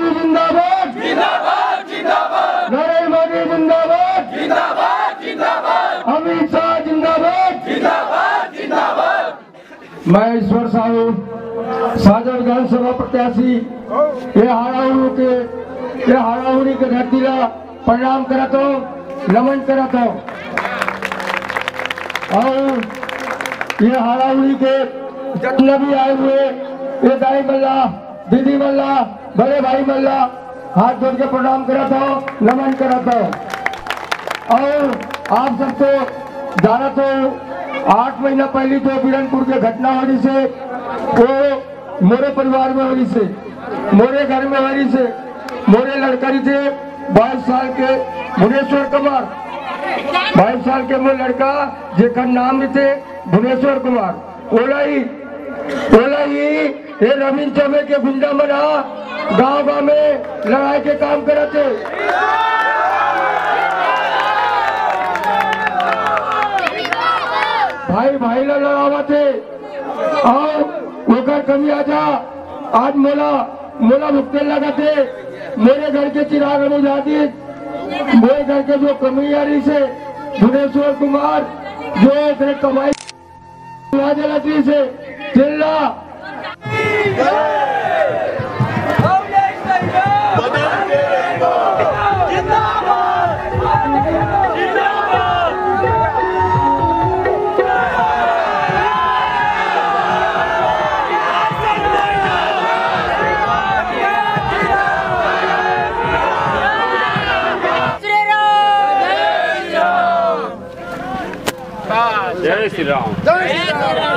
मोदी जिंदाबाद जिंदाबाद जिंदाबाद, नरेंद्र मोदी जिंदाबाद जिंदाबाद जिंदाबाद, अमित शाह जिंदाबाद जिंदाबाद जिंदाबाद। मैं ईश्वर साहू सागर विधानसभा प्रत्याशी ये हाड़ाहुड़ी के धरती का प्रणाम करता हूँ, नमन करता हूँ। और ये हाड़ाहुड़ी के जितने भी आए हुए ये दाई मल्ला, दीदी मल्ला, बड़े भाई मल्ला, हाथ जोड़ के प्रणाम कराता हूँ, नमन कराता हूँ। और आप सबको जाना तो 8 महीना पहले जो बीरनपुर के घटना होने से वो मोरे परिवार में होने से, मोरे घर में होने से, मोरे लड़करी थे 22 साल के भुवनेश्वर कुमार, 22 साल के वो लड़का जेकर नाम थे भुवनेश्वर कुमार। ओला ही ये रवीन चौबे के गुंडा मना गांव में लड़ाई के काम करते। भाई ला लड़ावा थे और ओकर कमी आजा आज मोला भुगते लगा थे। मेरे घर के चिराग अनुजाती मेरे घर के जो कमी आ रही से भुवनेश्वर कुमार जो कमाई जलाती से चिल्ला जय श्री राम। जय श्री राम।